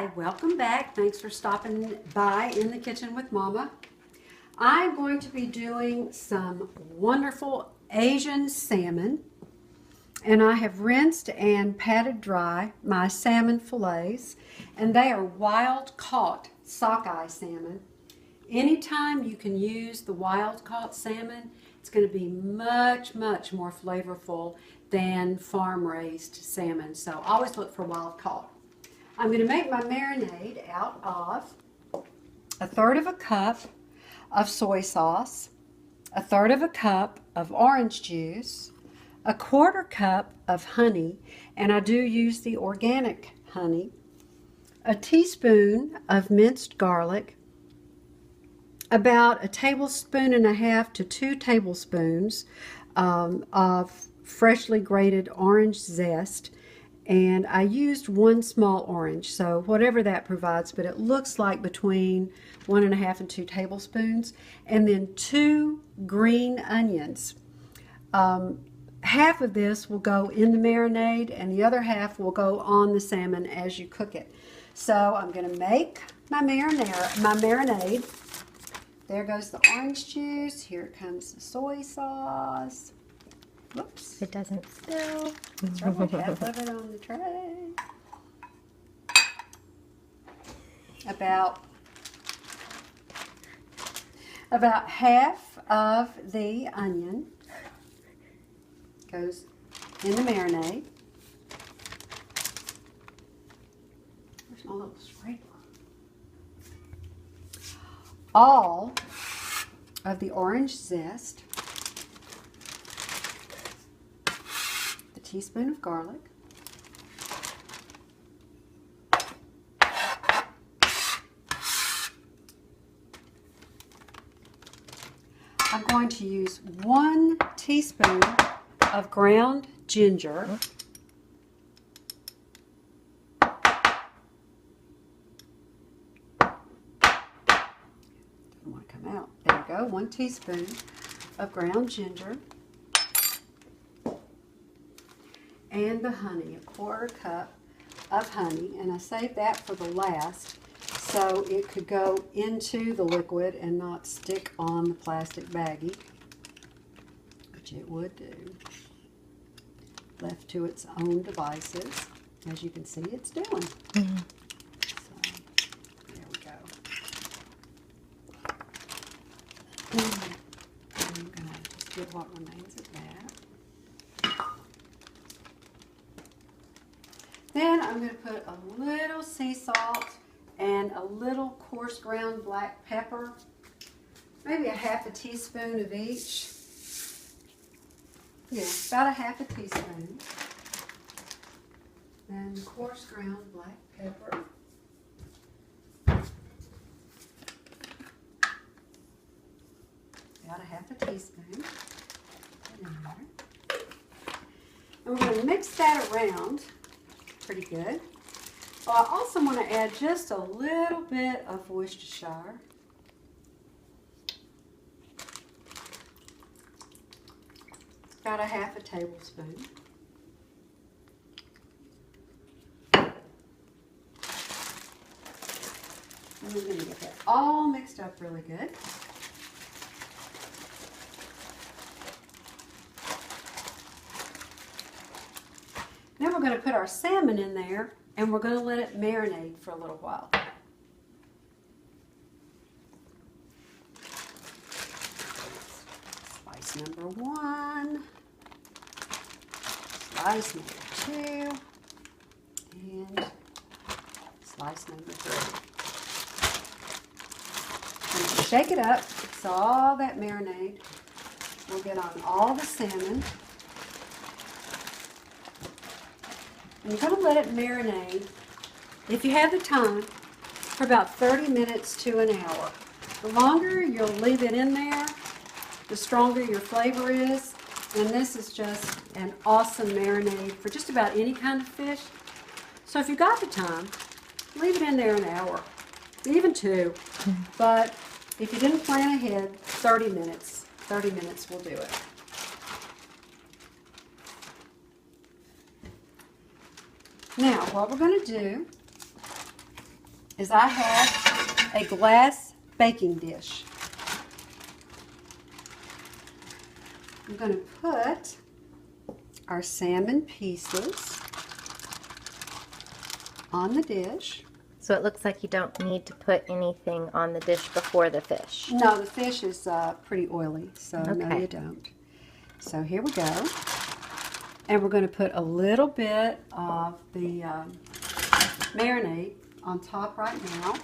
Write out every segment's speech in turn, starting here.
Hi, welcome back. Thanks for stopping by in the kitchen with Mama. I'm going to be doing some wonderful Asian salmon, and I have rinsed and patted dry my salmon fillets, and they are wild caught sockeye salmon. Anytime you can use the wild caught salmon, it's going to be much more flavorful than farm raised salmon. So always look for wild caught. I'm going to make my marinade out of 1/3 cup of soy sauce, 1/3 cup of orange juice, 1/4 cup of honey, and I do use the organic honey, a teaspoon of minced garlic, about 1.5 tablespoons to 2 tablespoons of freshly grated orange zest, and I used 1 small orange, so whatever that provides, but it looks like between 1.5 and 2 tablespoons, and then 2 green onions. Half of this will go in the marinade and the other half will go on the salmon as you cook it. So I'm going to make my marinade. There goes the orange juice. Here comes the soy sauce. Whoops. It doesn't spill. That's right, half of it on the tray. About half of the onion goes in the marinade. Where's my little scraper? All of the orange zest, the teaspoon of garlic, I'm going to use 1 teaspoon of ground ginger, want to come out. There we go, 1 teaspoon of ground ginger, and the honey, 1/4 cup of honey, and I saved that for the last so it could go into the liquid and not stick on the plastic baggie, which it would do. Left to its own devices, as you can see it's doing. Mm-hmm. I'm going to just get what remains of that. Then I'm going to put a little sea salt and a little coarse ground black pepper, maybe 1/2 teaspoon of each. Yeah, about 1/2 teaspoon. And coarse ground black pepper. About 1/2 teaspoon. And we're going to mix that around pretty good. Well, I also want to add just a little bit of Worcestershire. About 1/2 tablespoon. And we're going to get that all mixed up really good. Then we're going to put our salmon in there and we're going to let it marinate for a little while. Slice number 1, slice number 2, and slice number 3. And shake it up so all that marinade will get on all the salmon. And you're going to let it marinate, if you have the time, for about 30 minutes to an hour. The longer you'll leave it in there, the stronger your flavor is. And this is just an awesome marinade for just about any kind of fish. So if you've got the time, leave it in there an hour, even 2. But if you didn't plan ahead, 30 minutes. 30 minutes will do it. Now, what we're going to do is I have a glass baking dish. I'm going to put our salmon pieces on the dish. So it looks like you don't need to put anything on the dish before the fish. No, the fish is pretty oily, so Okay. no, you don't. So here we go. And we're going to put a little bit of the marinade on top right now.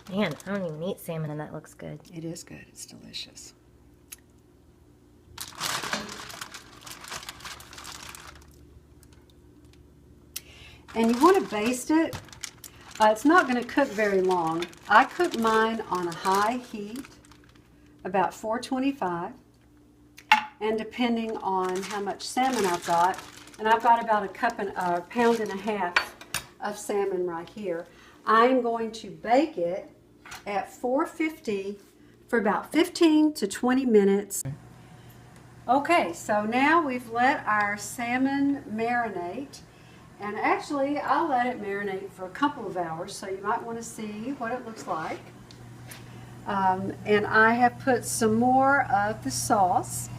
Man, I don't even eat salmon and that looks good. It is good. It's delicious. And you want to baste it. It's not going to cook very long. I cook mine on a high heat, about 425. And depending on how much salmon I've got, and I've got about a pound and a half of salmon right here, I'm going to bake it at 450 for about 15 to 20 minutes. Okay, so now we've let our salmon marinate, and actually I'll let it marinate for a couple of hours, so you might want to see what it looks like. And I have put some more of the sauce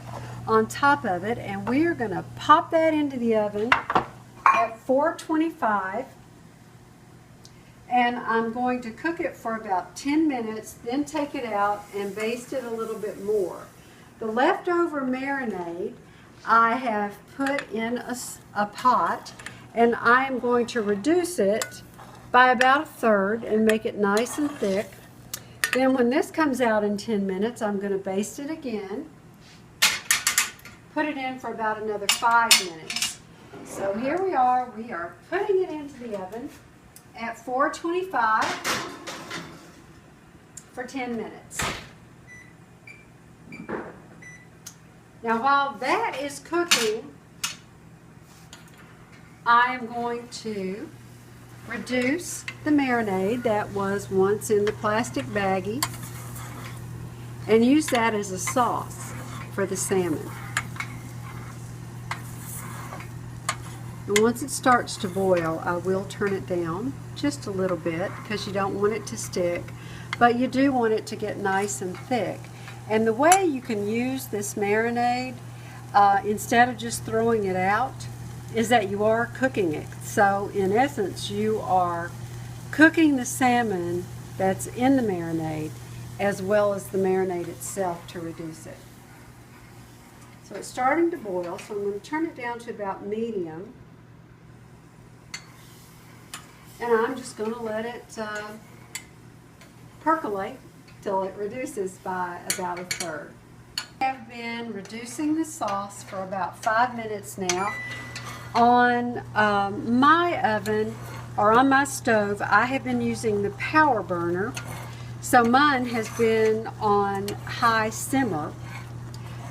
on top of it, and we are going to pop that into the oven at 425, and I'm going to cook it for about 10 minutes, then take it out and baste it a little bit more. The leftover marinade I have put in a pot, and I am going to reduce it by about a third and make it nice and thick. Then when this comes out in 10 minutes, I'm going to baste it again. Put it in for about another 5 minutes. So here we are putting it into the oven at 425 for 10 minutes. Now while that is cooking, I am going to reduce the marinade that was once in the plastic baggie and use that as a sauce for the salmon. And once it starts to boil, I will turn it down just a little bit because you don't want it to stick, but you do want it to get nice and thick. And the way you can use this marinade, instead of just throwing it out, is that you are cooking it. So in essence, you are cooking the salmon that's in the marinade as well as the marinade itself to reduce it. So it's starting to boil, so I'm going to turn it down to about medium. And I'm just going to let it percolate till it reduces by about a third. I have been reducing the sauce for about 5 minutes now. On my oven or on my stove, I have been using the power burner. So mine has been on high simmer,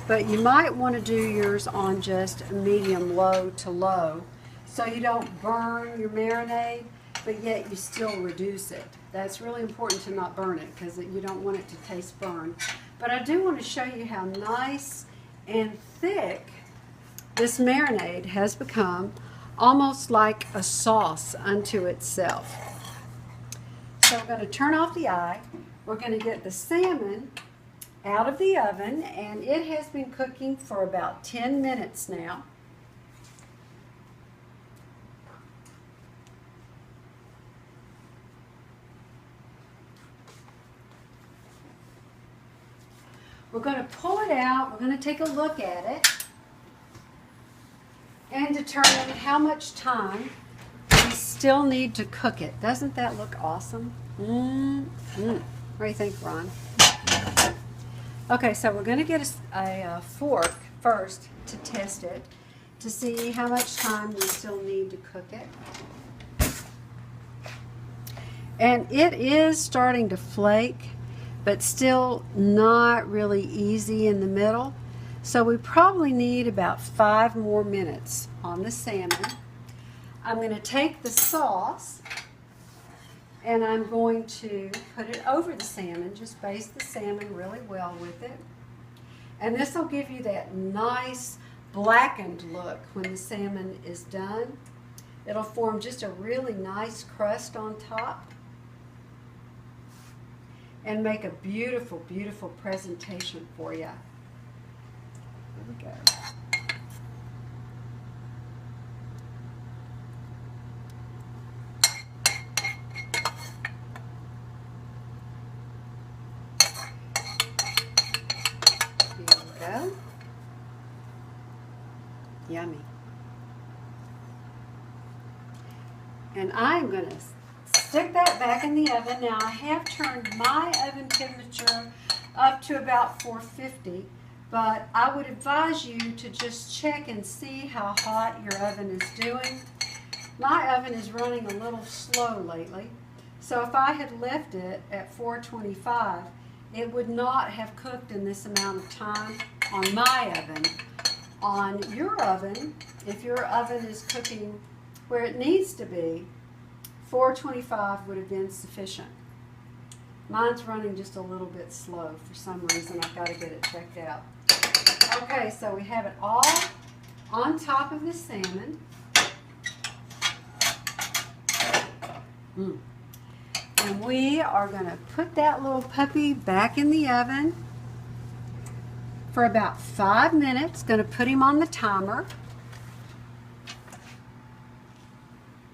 but you might want to do yours on just medium low to low so you don't burn your marinade, but yet you still reduce it. That's really important to not burn it because you don't want it to taste burned. But I do want to show you how nice and thick this marinade has become, almost like a sauce unto itself. So we're going to turn off the eye. We're going to get the salmon out of the oven, and it has been cooking for about 10 minutes now. We're going to pull it out. We're going to take a look at it and determine how much time we still need to cook it. Doesn't that look awesome? What do you think, Ron? Okay, so we're going to get a fork first to test it to see how much time we still need to cook it. And it is starting to flake, but still not really easy in the middle. So we probably need about 5 more minutes on the salmon. I'm going to take the sauce and I'm going to put it over the salmon, just baste the salmon really well with it. And this will give you that nice blackened look when the salmon is done. It'll form just a really nice crust on top and make a beautiful, beautiful presentation for you. Here we go. Here we go. Yummy. And I'm going to stick that back in the oven. Now I have turned my oven temperature up to about 450, but I would advise you to just check and see how hot your oven is doing. My oven is running a little slow lately, so if I had left it at 425, it would not have cooked in this amount of time on my oven. On your oven, if your oven is cooking where it needs to be, 425 would have been sufficient. Mine's running just a little bit slow for some reason. I've got to get it checked out. Okay, so we have it all on top of the salmon. And we are going to put that little puppy back in the oven for about 5 minutes. Going to put him on the timer.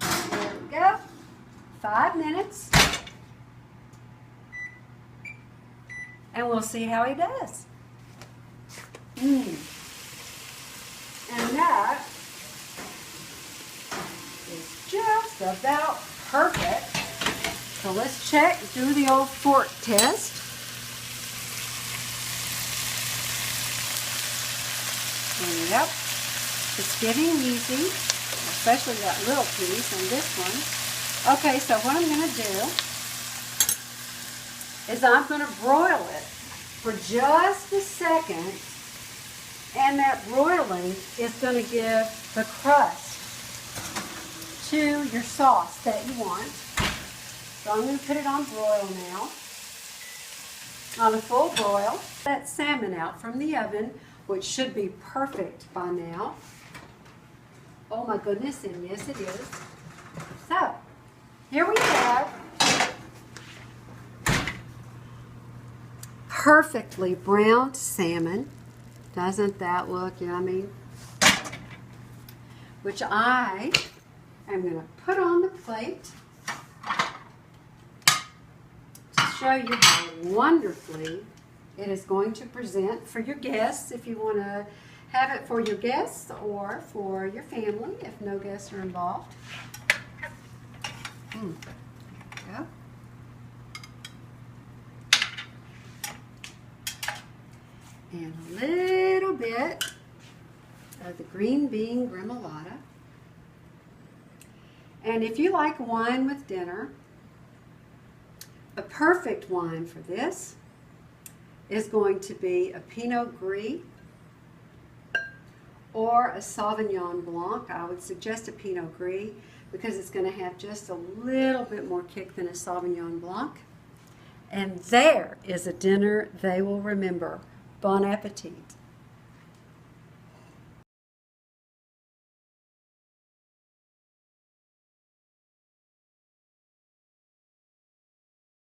There we go. 5 minutes. And we'll see how he does. And that is just about perfect. So let's check, do the old fork test. And yep, it's getting easy, especially that little piece and this one. Okay, so what I'm going to do is I'm going to broil it for just a second, and that broiling is going to give the crust to your sauce that you want. So I'm going to put it on broil now, on a full broil. That salmon out from the oven, which should be perfect by now. Oh my goodness, and yes it is. So, here we have perfectly browned salmon. Doesn't that look yummy? Which I am going to put on the plate to show you how wonderfully it is going to present for your guests, if you want to have it for your guests or for your family if no guests are involved. There we go. And a little bit of the green bean remoulade. And if you like wine with dinner, a perfect wine for this is going to be a Pinot Gris or a Sauvignon Blanc. I would suggest a Pinot Gris because it's going to have just a little bit more kick than a Sauvignon Blanc. And there is a dinner they will remember. Bon appetit.